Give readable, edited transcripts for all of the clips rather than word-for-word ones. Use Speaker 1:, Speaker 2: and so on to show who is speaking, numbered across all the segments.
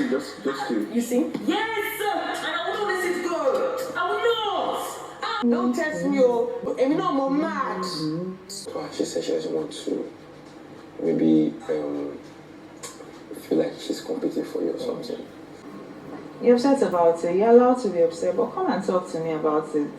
Speaker 1: Just to.
Speaker 2: You see? Yes, and I won't let it go. I will not. Don't test me, oh. I'm not more mad.
Speaker 1: She said she doesn't want to maybe feel like she's competing for you or something.
Speaker 3: You're upset about it. You're allowed to be upset, but come and talk to me about it.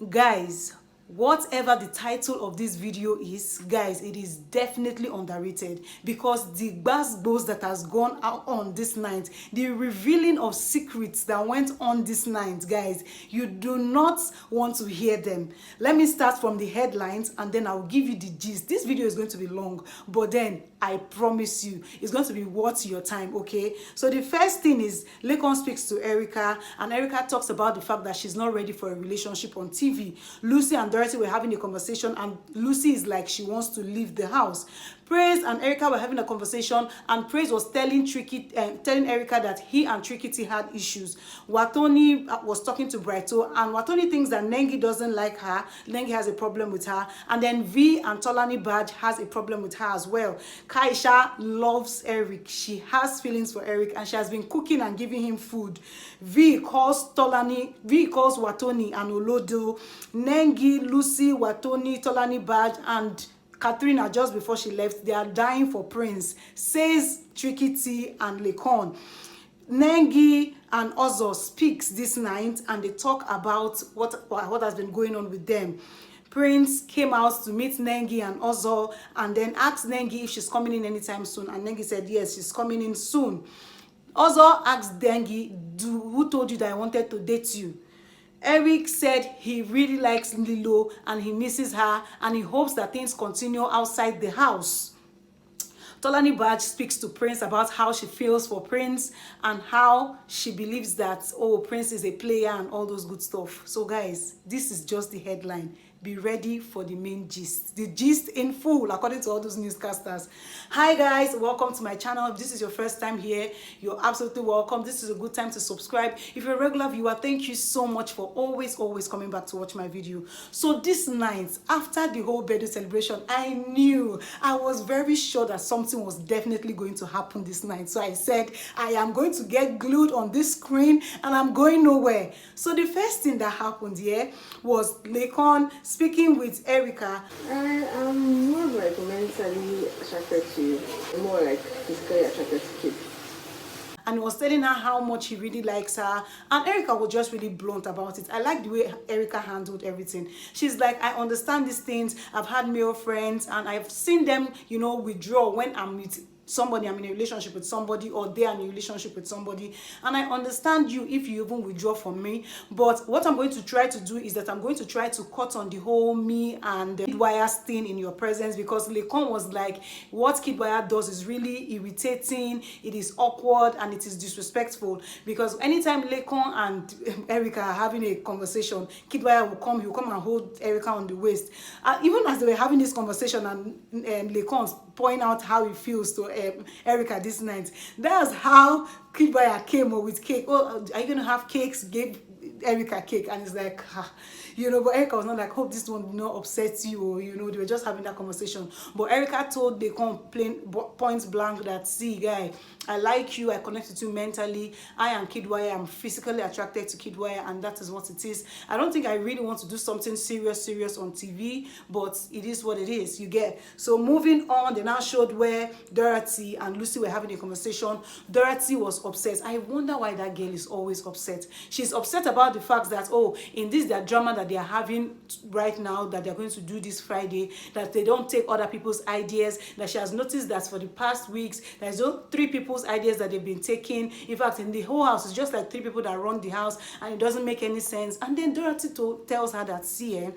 Speaker 4: Guys, whatever the title of this video is, guys, it is definitely underrated, because the gbas that has gone out on this night, the revealing of secrets that went on this night, guys, you do not want to hear them. Let me start from the headlines and then I'll give you the gist. This video is going to be long, but then I promise you it's going to be worth your time. Okay, so the first thing is Lekon speaks to Erica, and Erica talks about the fact that she's not ready for a relationship on TV. Lucy and Dorothy were having a conversation, and Lucy is like she wants to leave the house. Praise and Erica were having a conversation, and Praise was telling Erica that he and Trickytee had issues. Wathoni was talking to Brighto, and Wathoni thinks that Nengi doesn't like her. Nengi has a problem with her, and then Vee and Bbnaija has a problem with her as well. Kaisha loves Eric. She has feelings for Eric, and she has been cooking and giving him food. Vee calls Wathoni and Olodo. Nengi, Lucy, Wathoni, Bbnaija, and Katrina, just before she left, they are dying for Prince, says Trickytee and Lekon. Nengi and Ozo speaks this night, and they talk about what has been going on with them. Prince came out to meet Nengi and Ozo, and then asked Nengi if she's coming in anytime soon, and Nengi said yes, she's coming in soon. Ozo asked Nengi, who told you that I wanted to date you? Eric said he really likes Lilo and he misses her, and he hopes that things continue outside the house. Bbnaija speaks to Prince about how she feels for Prince and how she believes that, oh, Prince is a player and all those good stuff. So guys, this is just the headline. Be ready for the main gist. The gist in full, according to all those newscasters. Hi guys, welcome to my channel. If this is your first time here, you're absolutely welcome. This is a good time to subscribe. If you're a regular viewer, thank you so much for always coming back to watch my video. So this night, after the whole birthday celebration, I was very sure that something was definitely going to happen this night. So I said, I am going to get glued on this screen and I'm going nowhere. So the first thing that happened here was Lekon speaking with Erica.
Speaker 2: I am more like mentally attracted to you, more like physically attracted to kids.
Speaker 4: And he was telling her how much he really likes her, and Erica was just really blunt about it. I like the way Erica handled everything. She's like, I understand these things. I've had male friends and I've seen them, you know, withdraw when I'm with somebody, I'm in a relationship with somebody, or they are in a relationship with somebody, and I understand you if you even withdraw from me. But what I'm going to try to do is that I'm going to try to cut on the whole me and the Kiddwaya thing in your presence, because Lekon was like, what Kiddwaya does is really irritating, it is awkward, and it is disrespectful. Because anytime Lekon and Erica are having a conversation, Kiddwaya will come, he'll come and hold Erica on the waist. Even as they were having this conversation, and Lekon's pointing out how he feels to Erica this night. That's how Kiddwaya came up with cake. Oh, are you gonna have cakes? Gave Erica cake, and it's like, you know, but Erica was not like, hope this one did not upset you, or, you know, they were just having that conversation. But Erica told the complaint point blank that, see guy, I like you, I connect with you mentally, I am Kiddwaya, I'm physically attracted to Kiddwaya, and that is what it is. I don't think I really want to do something serious on TV, but it is what it is, you get. So moving on, they now showed where Dorothy and Lucy were having a conversation. Dorothy was upset. I wonder why that girl is always upset. She's upset about the fact that, oh, in this their drama that they are having right now, that they're going to do this Friday, that they don't take other people's ideas, that she has noticed that for the past weeks there's no 3 people's ideas that they've been taking. In fact, in the whole house, it's just like 3 people that run the house, and it doesn't make any sense. And then Dorothy tells her that, see,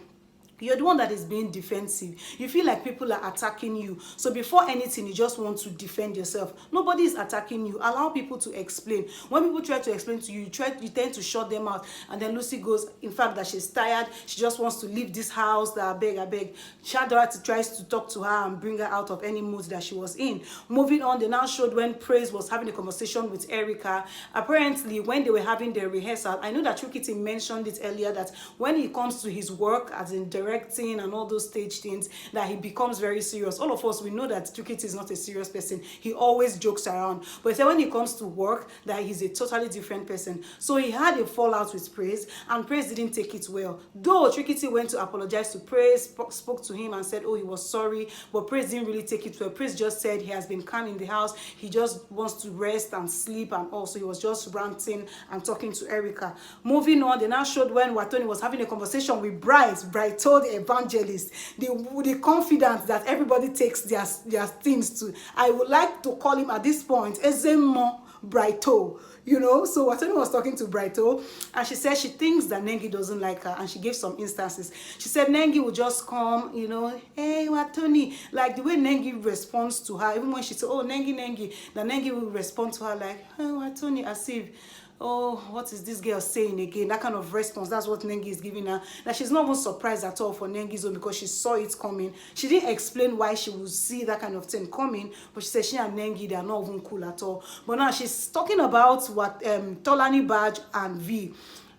Speaker 4: you're the one that is being defensive. You feel like people are attacking you. So before anything, you just want to defend yourself. Nobody is attacking you. Allow people to explain. When people try to explain to you, you tend to shut them out. And then Lucy goes, in fact, that she's tired. She just wants to leave this house. That I beg. Dorothy tries to talk to her and bring her out of any mood that she was in. Moving on, they now showed when Praise was having a conversation with Erica. Apparently, when they were having their rehearsal, I know that Trickytee mentioned it earlier, that when he comes to his work as in director, directing and all those stage things that he becomes very serious. All of us, we know that Trickytee is not a serious person. He always jokes around. But he said when he comes to work, that he's a totally different person. So he had a fallout with Praise, and Praise didn't take it well. Though Trickytee went to apologize to Praise, spoke to him and said, oh, he was sorry, but Praise didn't really take it well. Praise just said he has been calm in the house. He just wants to rest and sleep, and also he was just ranting and talking to Erica. Moving on, they now showed when Wathoni was having a conversation with Bright. Bright told the evangelist, the confidence that everybody takes their things to. I would like to call him at this point Ezemo Brighto. You know, so Wathoni was talking to Brighto, and she said she thinks that Nengi doesn't like her, and she gave some instances. She said Nengi would just come, you know, hey Wathoni, like the way Nengi responds to her, even when she said, oh Nengi, that Nengi will respond to her like, hey Wathoni, as if, oh, what is this girl saying again? That kind of response, that's what Nengi is giving her. That she's not even surprised at all for Nengi's own, because she saw it coming. She didn't explain why she would see that kind of thing coming, but she said she and Nengi, they are not even cool at all. But now she's talking about what Tolani Badge and Vee.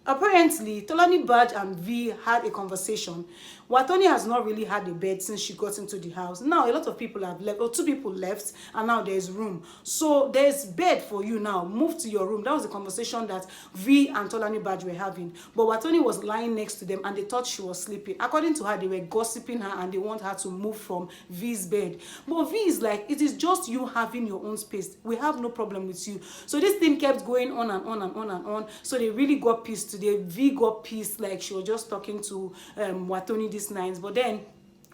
Speaker 4: Apparently, Tolani Badge and Vee had a conversation. Wathoni has not really had a bed since she got into the house. Now, a lot of people have left, or 2 people left, and now there's room. So, there's bed for you now. Move to your room. That was the conversation that Vee and Tolani Badge were having. But Wathoni was lying next to them, and they thought she was sleeping. According to her, they were gossiping her, and they want her to move from Vee's bed. But Vee is like, it is just you having your own space. We have no problem with you. So, this thing kept going on and on and on and on. So, they really got pissed today. Vee got pissed, like she was just talking to Wathoni this night. But then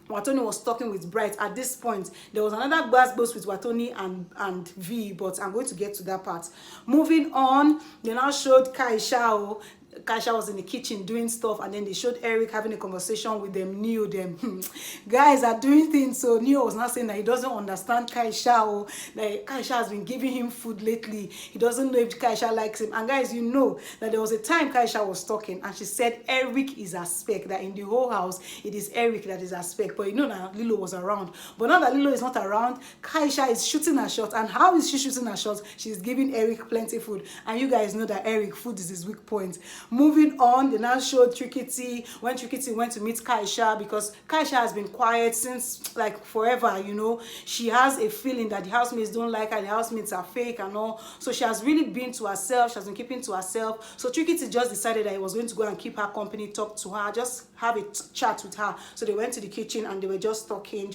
Speaker 4: Wathoni was talking with Bright. At this point, there was another gbas with Wathoni and Vee, but I'm going to get to that part. Moving on, they now showed Kaisha. Kaisha was in the kitchen doing stuff, and then they showed Eric having a conversation with them. Neo, them guys are doing things. So Neo was not saying that he doesn't understand Kaisha, or that Kaisha has been giving him food lately. He doesn't know if Kaisha likes him. And guys, you know that there was a time Kaisha was talking, and she said Eric is a spec, that in the whole house it is Eric that is a spec. But you know that Lilo was around. But now that Lilo is not around, Kaisha is shooting her shot. And how is she shooting her shot? She's giving Eric plenty food. And you guys know that Eric, food is his weak point. Moving on, they now showed Trickytee when Trickytee went to meet Kaisha, because Kaisha has been quiet since like forever, you know. She has a feeling that the housemates don't like her, the housemates are fake and all. So she has really been to herself, she has been keeping to herself. So Trickytee just decided that he was going to go and keep her company, talk to her, just have a chat with her. So they went to the kitchen and they were just talking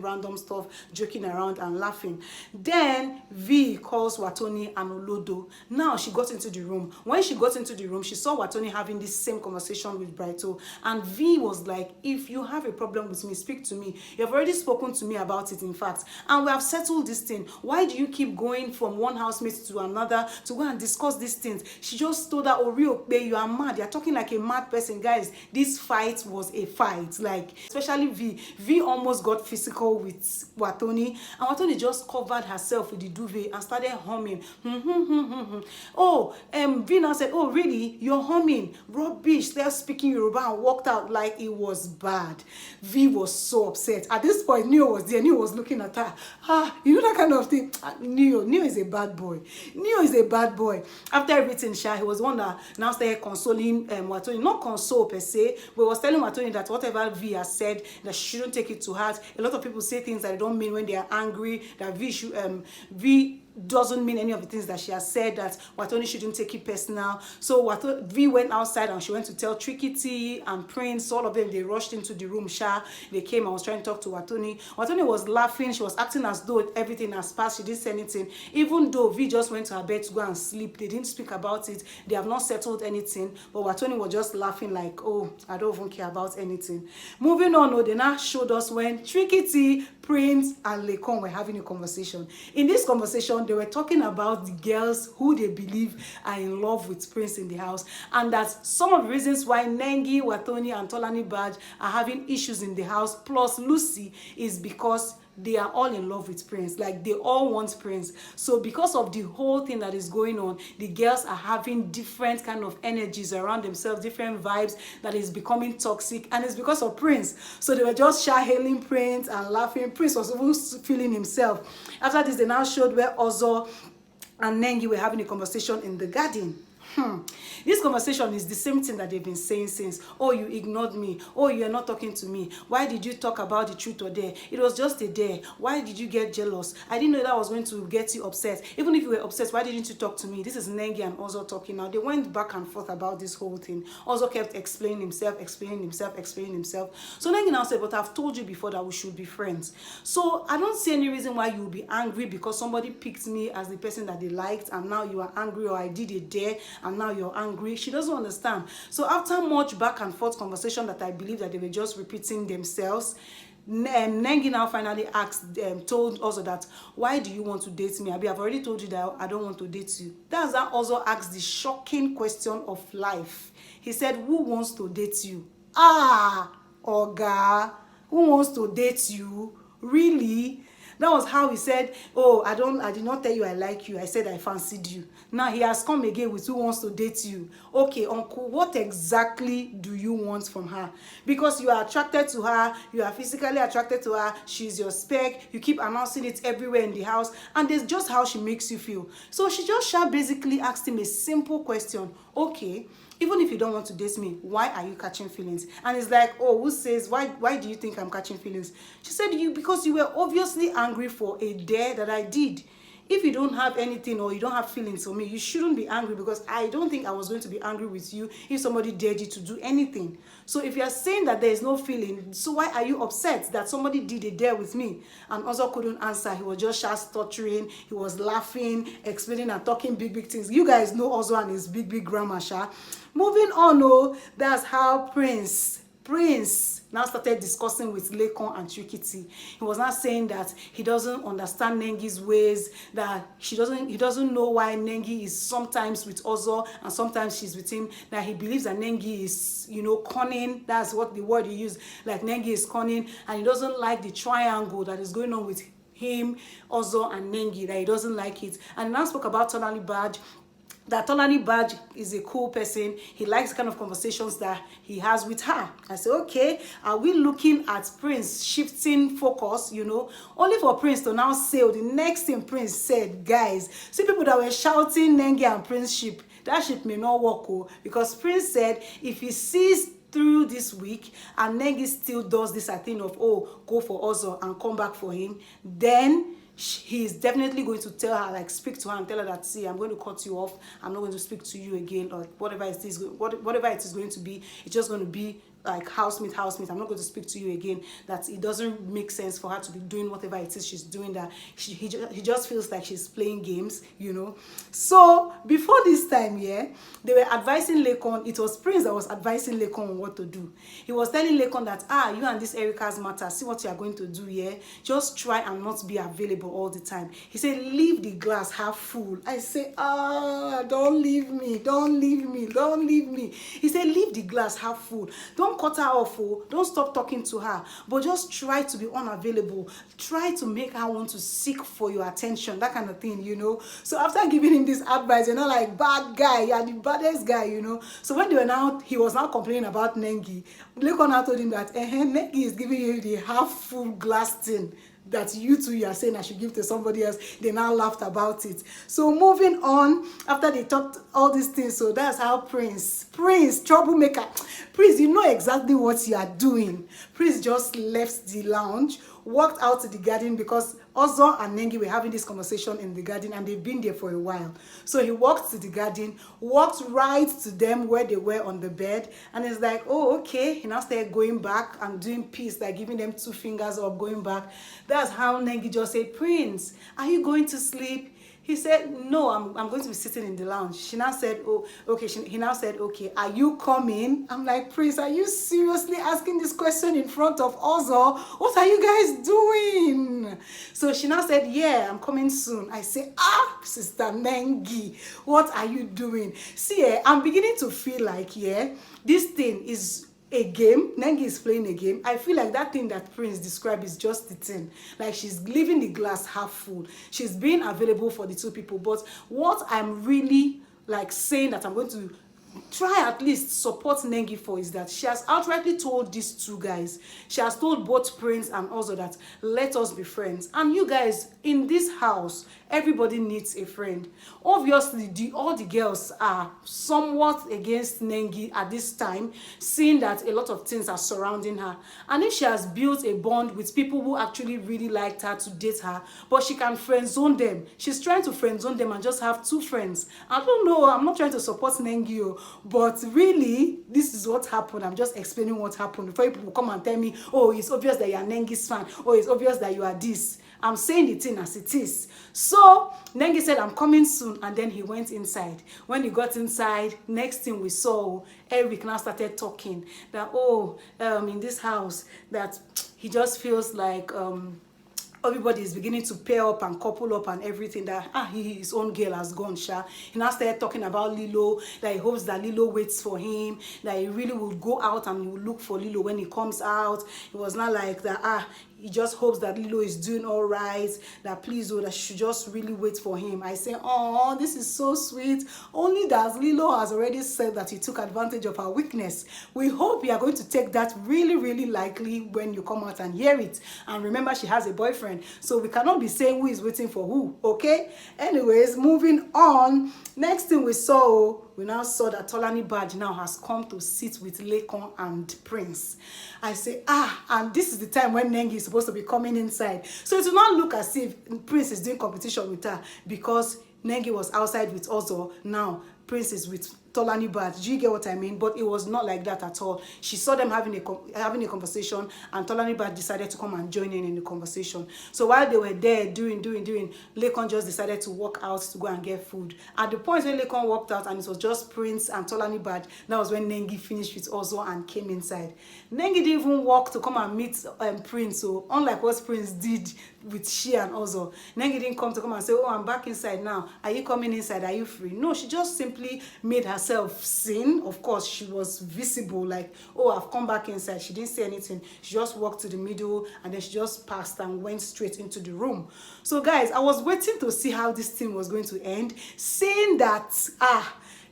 Speaker 4: random stuff, joking around and laughing. Then Vee calls Wathoni and Olodo. Now she got into the room. When she got into the room, she saw Wathoni having this same conversation with Brighto, and Vee was like, if you have a problem with me, speak to me. You have already spoken to me about it, in fact, and we have settled this thing. Why do you keep going from one housemate to another to go and discuss these things? She just told her, oh, real, you are mad. You're talking like a mad person. Guys, this fight was a fight, like, especially Vee. Vee almost got physical with Wathoni, and Wathoni just covered herself with the duvet and started humming. Oh, Vee now said, oh, really? You're humming? Rubbish. They're speaking Yoruba, and walked out like it was bad. Vee was so upset. At this point, Neo was there. Neo was looking at her. You know that kind of thing. Neo is a bad boy. Neo is a bad boy. After everything, he was one that now started consoling Wathoni. Not console per se, but was telling Wathoni that whatever Vee has said, that she shouldn't take it to heart. A lot of people say things that they don't mean when they are angry. That Vee doesn't mean any of the things that she has said, that Wathoni shouldn't take it personal. So Vee went outside and she went to tell Trickytee and Prince. All of them, they rushed into the room. They came and was trying to talk to Wathoni. Wathoni was laughing. She was acting as though everything has passed. She didn't say anything. Even though Vee just went to her bed to go and sleep, they didn't speak about it. They have not settled anything. But Wathoni was just laughing like, oh, I don't even care about anything. Moving on, they now showed us when Trickytee, Prince, and Lekon were having a conversation. In this conversation, they were talking about the girls who they believe are in love with Prince in the house, and that some of the reasons why Nengi, Wathoni, and Tolani Badge are having issues in the house, plus Lucy, is because they are all in love with Prince. Like, they all want Prince. So because of the whole thing that is going on, the girls are having different kind of energies around themselves, different vibes that is becoming toxic, and it's because of Prince. So they were just hailing Prince and laughing. Prince was even feeling himself. After this, they now showed where Ozo and Nengi were having a conversation in the garden. This conversation is the same thing that they've been saying since. Oh, you ignored me. Oh, you're not talking to me. Why did you talk about the truth or dare? It was just a dare. Why did you get jealous? I didn't know that was going to get you upset. Even if you were upset, why didn't you talk to me? This is Nengi and Ozo talking now. They went back and forth about this whole thing. Ozo kept explaining himself. So Nengi now said, but I've told you before that we should be friends. So I don't see any reason why you will be angry because somebody picked me as the person that they liked and now you are angry, or I did a dare and now you're angry. She doesn't understand. So after much back and forth conversation that I believe that they were just repeating themselves, Nengi now finally told also that, why do you want to date me? I've already told you that I don't want to date you. That's how also asked the shocking question of life. He said, who wants to date you? Oga, who wants to date you? Really? That was how he said, oh, I did not tell you I like you. I said I fancied you. Now he has come again with who wants to date you. Okay, uncle, what exactly do you want from her? Because you are attracted to her, you are physically attracted to her, she's your spec, you keep announcing it everywhere in the house, and it's just how she makes you feel. So she just basically asked him a simple question. Okay, even if you don't want to date me, why are you catching feelings? And it's like, oh, who says, why do you think I'm catching feelings? She said, because you were obviously angry for a dare that I did. If you don't have anything or you don't have feelings for me, you shouldn't be angry, because I don't think I was going to be angry with you if somebody dared you to do anything. So if you are saying that there is no feeling, so why are you upset that somebody did a dare with me? And also couldn't answer. He was just stuttering, he was laughing, explaining and talking big things. You guys know Ozo and his big grammar, sha. Moving on, that's how Prince now started discussing with Lekon and Trickytee. He was not saying that he doesn't understand Nengi's ways, that he doesn't know why Nengi is sometimes with Ozo and sometimes she's with him, that he believes that Nengi is, cunning. That's what the word he used, like Nengi is cunning, and he doesn't like the triangle that is going on with him, Ozo and Nengi, that he doesn't like it. And now spoke about Tonali Badge, that Tonali Badge is a cool person. He likes the kind of conversations that he has with her. I said, okay, are we looking at Prince shifting focus, only for Prince to now say, the next thing Prince said, guys, see people that were shouting Nengi and Prince ship, that ship may not work, because Prince said if he sees through this week and Nengi still does this thing of, oh, go for Ozo and come back for him, then he is definitely going to tell her, like, speak to her and tell her that, see, I'm going to cut you off, I'm not going to speak to you again, or whatever it is going to be, it's just going to be like housemate, I'm not going to speak to you again. That it doesn't make sense for her to be doing whatever it is she's doing, that he just feels like she's playing games, So before this time, they were advising Lekon. It was Prince that was advising Lekon on what to do. He was telling Lekon that, you and this Erica's matter, see what you are going to do, just try and not be available all the time. He said, leave the glass half full. I say, don't leave me. He said, leave the glass half full. Don't cut her off, don't stop talking to her, but just try to be unavailable. Try to make her want to seek for your attention, that kind of thing, So after giving him this advice, like, bad guy, you're the baddest guy, So when he was now complaining about Nengi, Lekon now told him that Nengi is giving you the half full glass thing that you are saying I should give to somebody else. They now laughed about it. So moving on, after they talked all these things, so that's how Prince, troublemaker. Prince, you know exactly what you are doing. Prince just left the lounge, walked out to the garden, because Ozo and Nengi were having this conversation in the garden and they've been there for a while. So he walked to the garden, walked right to them where they were on the bed, and it's like, oh, okay. He now started going back and doing peace, like giving them 2 fingers up, going back. That's how Nengi just said, Prince, are you going to sleep? He said, no, I'm going to be sitting in the lounge. She now said, oh, okay. He now said, okay, are you coming? I'm like, Prince, are you seriously asking this question in front of Ozo? What are you guys doing? So she now said, yeah, I'm coming soon. I say, Sister Nengi, what are you doing? See, I'm beginning to feel like, this thing is a game. Nengi is playing a game. I feel like that thing that Prince described is just the thing. Like, she's leaving the glass half full. She's being available for the 2 people. But what I'm really like saying that I'm going to try at least support Nengi for is that she has outrightly told these two guys, she has told both Prince and also that let us be friends. And you guys, in this house, everybody needs a friend. Obviously, all the girls are somewhat against Nengi at this time, seeing that a lot of things are surrounding her. And if she has built a bond with people who actually really liked her to date her, but she can friend zone them, she's trying to friend zone them and just have two friends. I don't know, I'm not trying to support Nengi, but really, this is what happened. I'm just explaining what happened before people will come and tell me, oh, it's obvious that you're Nengi's fan, oh, it's obvious that you are this. I'm saying the thing as it is. So Nengi said, I'm coming soon, and then he went inside. When he got inside, next thing we saw, Eric now started talking that, oh, in this house, that he just feels like everybody is beginning to pair up and couple up and everything, that his own girl has gone, sha. He now started talking about Lilo, that he hopes that Lilo waits for him, that he really will go out and he will look for Lilo when he comes out. It was not like that, he just hopes that Lilo is doing all right, that please, that she should just really wait for him. I say, oh, this is so sweet. Only that Lilo has already said that he took advantage of her weakness. We hope you are going to take that really, really likely when you come out and hear it. And remember, she has a boyfriend, so we cannot be saying who is waiting for who, okay? Anyways, moving on. Next thing we saw, we now saw that Tolani Badge now has come to sit with Lekon and Prince. I say, and this is the time when Nengi is supposed to be coming inside. So it will not look as if Prince is doing competition with her, because Nengi was outside with Ozo. Now Prince is with Tolani Badge. Do you get what I mean? But it was not like that at all. She saw them having a conversation, and Tolani Badge decided to come and join in the conversation. So while they were there doing, Lekon just decided to walk out to go and get food. At the point when Lekon walked out and it was just Prince and Tolani Badge, that was when Nengi finished with Ozo and came inside. Nengi didn't even walk to come and meet Prince. So unlike what Prince did with she and Ozo, Nengi didn't come to come and say, oh, I'm back inside now. Are you coming inside? Are you free? No, she just simply made herself seen. Of course, she was visible, like, oh, I've come back inside. She didn't say anything. She just walked to the middle and then she just passed and went straight into the room. So guys, I was waiting to see how this thing was going to end, saying that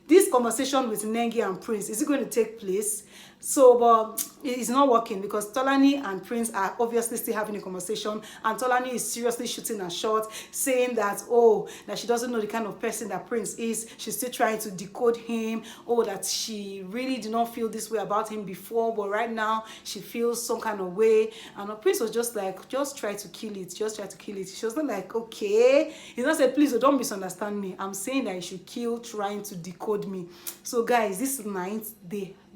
Speaker 4: this conversation with Nengi and Prince, is it going to take place? So, but it's not working, because Tolani and Prince are obviously still having a conversation, and Tolani is seriously shooting a shot, saying that, oh, that she doesn't know the kind of person that Prince is. She's still trying to decode him. Oh, that she really did not feel this way about him before, but right now she feels some kind of way. And Prince was just like, just try to kill it. Just try to kill it. She was not like, okay. He not said, please, don't misunderstand me. I'm saying that you should kill trying to decode me. So guys, this night,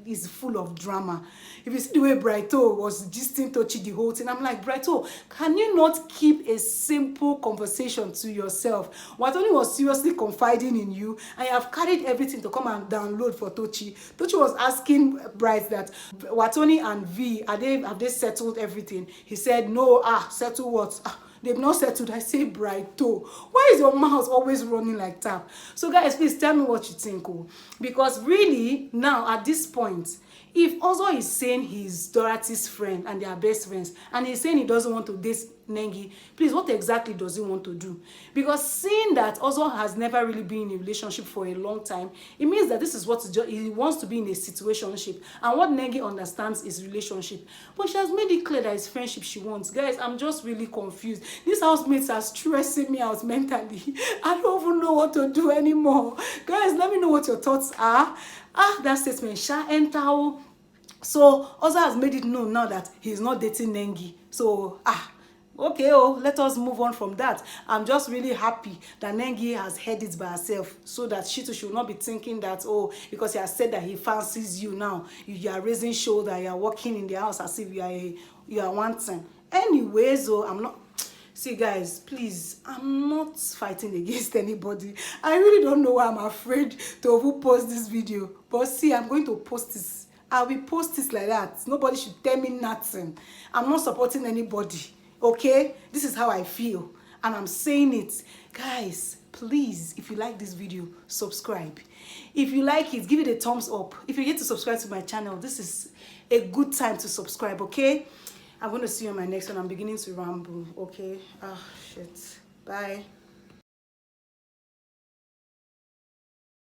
Speaker 4: is full of drama. If you see the way Brighto was gisting Tochi the whole thing, I'm like, Brighto, can you not keep a simple conversation to yourself? Wathoni was seriously confiding in you, and you have carried everything to come and download for Tochi. Tochi was asking Bright that Wathoni and Vee, have they settled everything? He said, no. Settle what? They've not settled. I say, Brighto, why is your mouth always running like tap? So guys, please tell me what you think. Because really, now at this point, if Ozo is saying he's Dorothy's friend and they are best friends, and he's saying he doesn't want to date Nengi, please, what exactly does he want to do? Because seeing that Ozo has never really been in a relationship for a long time, it means that this is what he wants to be in a situationship. And what Nengi understands is relationship. But she has made it clear that it's friendship she wants. Guys, I'm just really confused. These housemates are stressing me out mentally. I don't even know what to do anymore. Guys, let me know what your thoughts are. That statement, Sha enter. So Ozo has made it known now that he's not dating Nengi. So okay, let us move on from that. I'm just really happy that Nengi has heard it by herself, so that she too should not be thinking that, oh, because he has said that he fancies you now, you are raising shoulder, you are walking in the house as if you are wanting. Anyways, I'm not. See guys, please, I'm not fighting against anybody. I really don't know why I'm afraid to post this video. But see, I'm going to post this. I will post this like that. Nobody should tell me nothing. I'm not supporting anybody. Okay? This is how I feel. And I'm saying it. Guys, please, if you like this video, subscribe. If you like it, give it a thumbs up. If you get to subscribe to my channel, this is a good time to subscribe, okay? I'm going to see you on my next one. I'm beginning to ramble, okay? Shit. Bye.